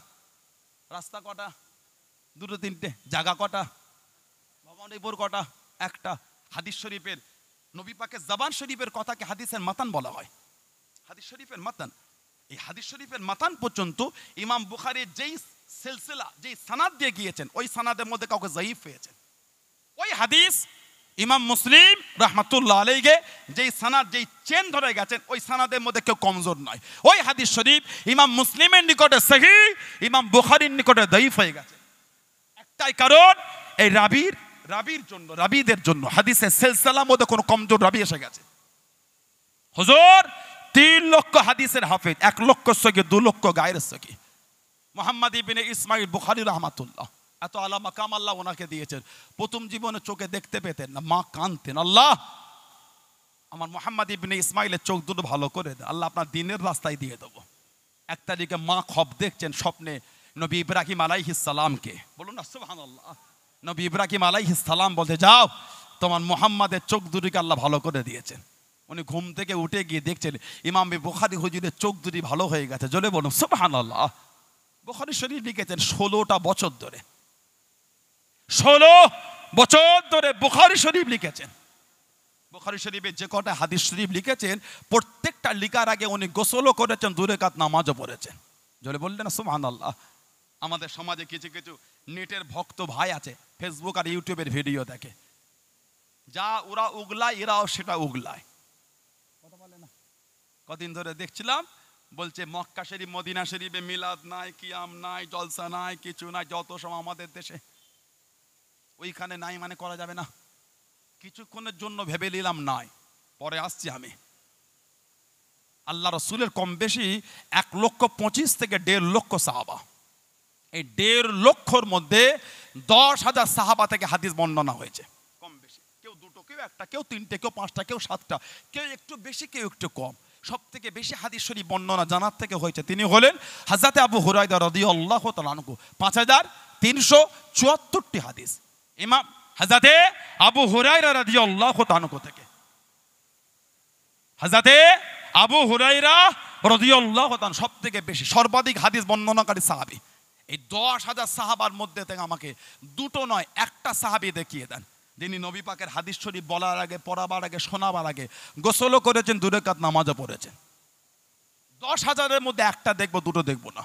রাস্তা কটা? 2 3টে। জায়গা কটা? ভবানীপুর কটা? একটা। হাদিস শরীফের, নবী পাকের জবান শরীফের কথাকে হাদিসের মাতান বলা হয়। হাদিস শরীফের মাতান, এই হাদিস শরীফের মাতান পর্যন্ত ইমাম বুখারী যেই সিলসিলা, যেই সানাদ দিয়ে গিয়েছেন, ওই সানাদের মধ্যে কাউকে যায়ীফ পেয়েছেন। ওই হাদিস ইমাম মুসলিম রাহমাতুল্লাহ আলাইহি যেই সানাদ, যেই চেন ধরে গেছেন, ওই সানাদের মধ্যে কেউ কমজোর নয়। ওই হাদিস শরীফ ইমাম মুসলিমের নিকটে সহিহ, ইমাম বুখারীর নিকটে যায়ীফ হয়ে গেছে। একটাই কারণ, এই রাবির জন্য, রাবিদের জন্য হাদিসের সিলসিলার মধ্যে কোনো কমজোর রাবি এসে গেছে। হুজুর 3 লক্ষ হাদিসের হাফেজ, 1 লক্ষ সহি, 2 লক্ষ গায়ের সহি, মুহাম্মদ ইবনে ইসমাইল বুখারী রাহমাতুল্লাহ, এত আলা মাকাম আল্লাহ ওনাকে দিয়েছেন। প্রথম জীবনে চোখে দেখতে পেতেন না, মা কাঁদতেন, আল্লাহ আমার মুহাম্মদ ইবনে ইসমাইলের চোখ দুটো ভালো করে দেন, আল্লাহ আপনার দিনের রাস্তায় দিয়ে দেবো। 1 তারিখে মা খব দেখছেন স্বপ্নে নবী ইব্রাহিম আলাইহিস সালামকে, বলুন না সুবহানাল্লাহ। নবী ইব্রাহিম আলাইহিস সালাম বলতে, যাও তোমার মুহাম্মাদের চোখ দুটিকে আল্লাহ ভালো করে দিয়েছেন। উনি ঘুম থেকে উঠে গিয়ে দেখছেন ইমাম বুখারী হুজুরের চোখ দুটি ভালো হয়ে গেছে। জোরে বলুন সুবহানাল্লাহ। বুখারী শরীফ লিখেছেন 16টা বছর ধরে, 16 বছর ধরে বুখারী শরীফ লিখেছেন। বুখারী শরীফে যে কটা হাদিস শরীফ লিখেছেন, প্রত্যেকটা লিখার আগে উনি গোসলও করেছেন, 2 রাকাত নামাজও পড়েছেন। জোরে বললেন না সুবহানাল্লাহ। আমাদের সমাজে কিছু কিছু নেটের ভক্ত ভাই আছে, ফেসবুক আর ইউটিউবের ভিডিও দেখে, যা ওরা উগলায় এরাও সেটা উগলায়, কথা বলে না? কদিন ধরে দেখছিলাম, বলছে মক্কা শরীফ মদিনা শরীফে মিলাদ নাই, কিয়াম নাই, জলসা নাই, কিছু নাই, যত সব আমাদের দেশে ওইখানে নাই মানে করা যাবে না। কিছুক্ষণের জন্য ভেবে নিলাম নাই, পরে আসছি আমি। আল্লাহ রসুলের কম বেশি 1,25,000 থেকে 1.5 লক্ষ সাহাবা। এই 1.5 লক্ষর মধ্যে 10,000 সাহাবা থেকে হাদিস বর্ণনা হয়েছে, কম বেশি। কেউ 2টো, কেউ 1টা, কেউ 3টে, কেউ 5টা, কেউ 7টা, কেউ একটু বেশি, কেউ একটু কম। সব থেকে বেশি হাদিস শরীফ বর্ণনা জানার থেকে হয়েছে, তিনি হলেন হযরত আবু হুরায়রা রাদিয়াল্লাহু তাআলা আনহু। 5374টি হাদিস ইমাম হযরত আবু হুরায়রা রাদিয়াল্লাহু তাআলা আনহু থেকে। হযরত আবু হুরায়রা রাদিয়াল্লাহু তাআলা সব থেকে বেশি, সর্বাধিক হাদিস বর্ণনাকারী সাহাবী। এই 10,000 সাহাবার মধ্যে থেকে আমাকে দুটো নয় একটা সাহাবী দেখিয়ে দেন যিনি নবী পাকের হাদিস শরীফ বলার আগে, পড়াবার আগে, শোনাবার আগে গোসলও করেছেন, 2 রাকাত নামাজও পড়েছেন। 10,000-এর মধ্যে একটা দেখবো, দুটো দেখবো না।